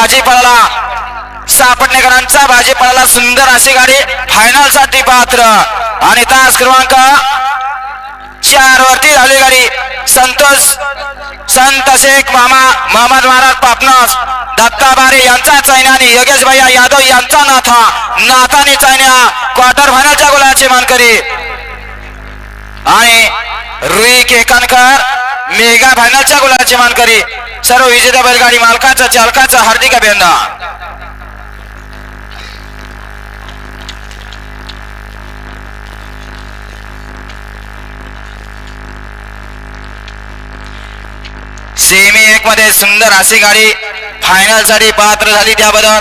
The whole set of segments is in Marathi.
बाजी पळाला, सापटणेकरांचा बाजी पळाला. सुंदर अशी गाडी फायनल साठी पात्र आणि तास क्रमांक 4 वरती झाली गाडी. संतोष संत शेख मामा मोहम्मद महाराज पापनास दत्ता बारे यांचा चैन्या आणि योगेश भैया यादव यांचा नाथाने चैन्या क्वार्टर फायनलच्या गुलाचे मानकरी आणि रुई केकानकर मेगा फायनलच्या गुलाचे मानकरी. सर्व विजेत्या बैलगाडी मालकाचा चालकाचा हार्दिक अभिनंदन. सेमी 1 मध्ये सुंदर अशी गाडी फायनल साठी पात्र झाली. त्याबद्दल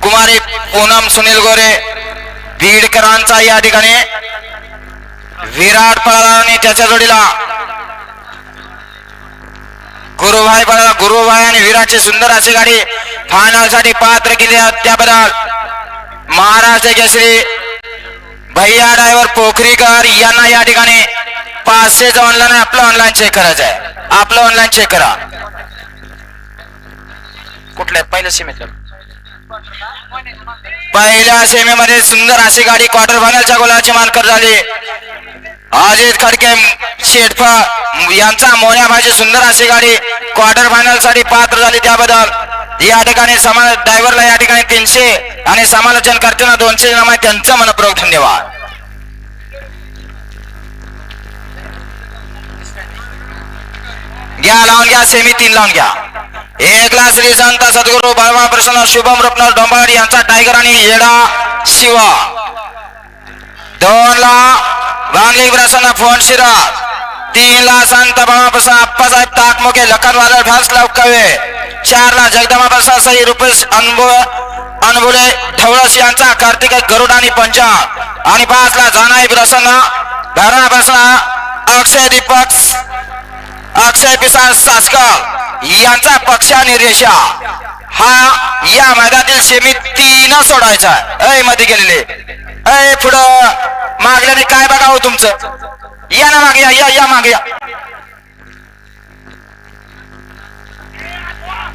कुमारी पूनम सुनील गोरे बीडकरांचा या ठिकाणी विराट पळाला आणि त्याच्या जोडीला गुरुभाई पळाला. गुरुभाई आणि विराटची सुंदर अशी गाडी फायनल साठी पात्र केली. त्याबद्दल महाराष्ट्र केसरी भैया ड्रायव्हर पोखरीकर यांना या ठिकाणी 500चं ऑनलाईन आपलं ऑनलाईन चेक करायचं आहे. आपलं ऑनलाईन चेक करा. कुठल्या पहिल्या सीमेत पहिल्या सीमेमध्ये सुंदर अशी गाडी क्वार्टर फायनलच्या गोलाची मानकर झाली. अजित खडके शेटफा यांचा मोन्या भाजी सुंदर अशी गाडी क्वार्टर फायनल साठी पात्र झाली. त्याबद्दल या ठिकाणी ड्रायव्हरला या ठिकाणी 300 आणि समालोचन करताना 200 नाम आहे. त्यांचा मनपूर्वक धन्यवाद. घ्या लावून घ्या. सेमी 3 लावून घ्या. 1 ला श्री संत सद्गुरू बाबा प्रसन्न शुभम रत्न डोंबाड यांचा टायगर आणि येडा शिवा. 2 ला वांगली प्रसन्न फोन शिरा. 3 ला संत बाबा प्रसन्न आप्पासाहेब ताकमोके लखन वादळ फास लवकावे. 4 ला जगदंबा प्रसाद सई रुपेश अनबुले ठवळस यांचा कार्तिक गरुड आणि पंजाब आणि 5 ला जानाई प्रसन्न धरणा प्रसन्न अक्षय दीपक अक्षय पिसाळ सासकर यांचा पक्ष आणि रेषा. हा या मैदानातील सेमी 3 सोडायचा. मध्ये गेलेले पुढं मागल्याने काय बघावं तुमचं. या ना मागे या मागे या.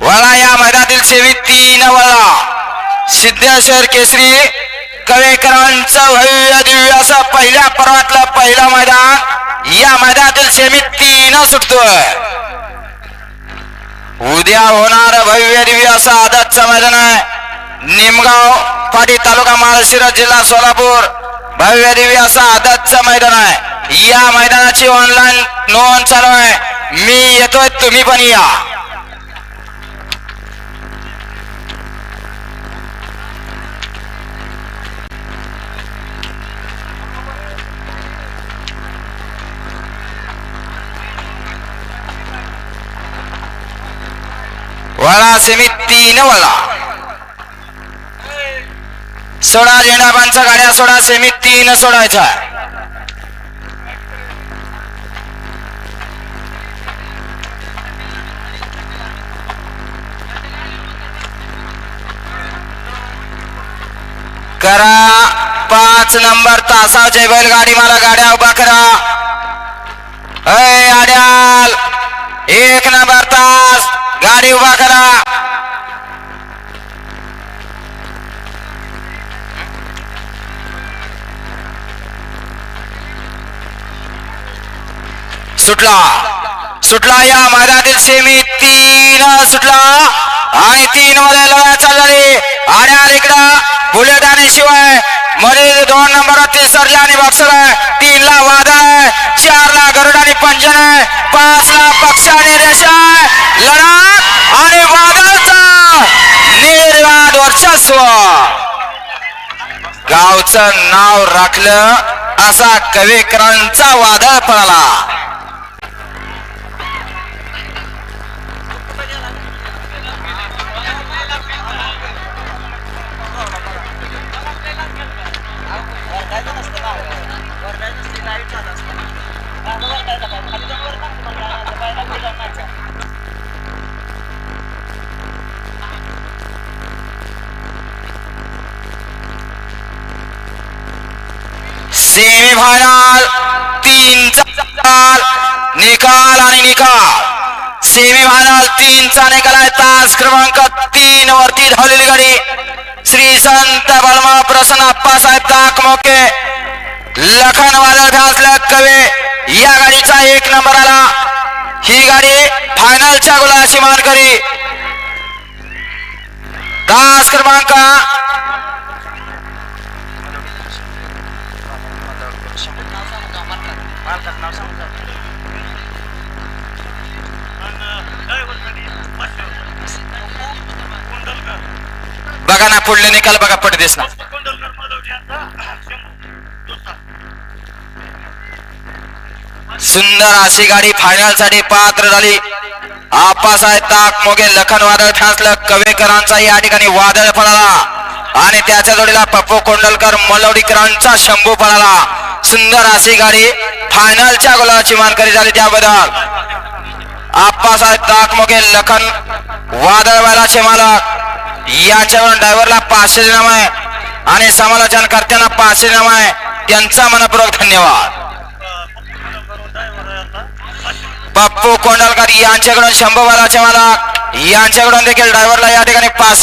वळा या मैदानातील सेमी 3 वळा. सिद्धेश्वर केसरी कवेकरांचं भव्य दिव्य असं पहिल्या पर्वातलं पहिलं मैदान या मैदानातील सेमी 3 सुटतोय. उद्या होणार भव्य दिव्य असं आदतचं मैदान आहे. निमगाव पाटी तालुका माळशिरस जिल्हा सोलापूर भव्य दिव्य असं आदतचं मैदान आहे. या मैदानाची ऑनलाईन नोंद चालू आहे. मी येतोय, तुम्ही पण या. वळा सेमी 3 वळा. सोडा झेंडाबांच्या गाड्या सोडा. सेमी 3 सोडायच्या. करा 5 नंबर तासाचे बैलगाडी मला गाड्या उभा करा. आड्याल 1 नंबर तास गाडी उभा करा. सुटला या मैदानातील सेमी 3 सुटला आणि 3 मध्ये लढा चालली. आड्याल इकडं बुलेट आणि शिवाय मध्ये 2 नंबरवरती सर्जा आणि बॉक्सर आहे. 3 ला वादळ आहे. 4 ला गरुड आणि पंजन आहे. 5 ला पक्ष आणि रेषा आहे. लढत आणि वादळाचा निर्वाद वर्चस्व. गावचं नाव राखलं असा कवेकरांचा वादळ पळाला. सेमीफायनल 3 निकाल आणि निकाल सेमी फायनल 3चा निकाल आहे. तास क्रमांक 3 वरती धावलेली गाडी श्री संत बलमा प्रसन्न आप्पासाहेब ताकमोके लखन वादळ भासला कवे या गाडीचा 1 नंबर आला. ही गाडी फायनलच्या गुलाची मानकरी. तास क्रमांक बघा ना पुढले निकाल बघा पडदेस ना. सुंदर अशी गाडी फायनल साठी पात्र झाली. आप्पासाहेब ताकमोगे लखन वादळ फासलं कवेकरांचा या ठिकाणी वादळ पळाला आणि त्याच्या जोडीला पप्पू कोंडलकर मलवडीकरांचा शंभू पळाला. सुंदर अशी गाडी फायनलच्या गुलाची मानकरी झाली. त्याबद्दल आप्पासाहेब ताकमोगे लखन वादळ बैलाचे मालक याच्यावरून ड्रायव्हरला 500 इनाम आहे आणि समालोचन करताना 500 इनाम आहे. त्यांचा मनपूर्वक धन्यवाद. पप्पू कोंडलकर यांच्याकडून शंभू बैलाचे मालक यांच्याकडून देखील ड्रायव्हरला या ठिकाणी 500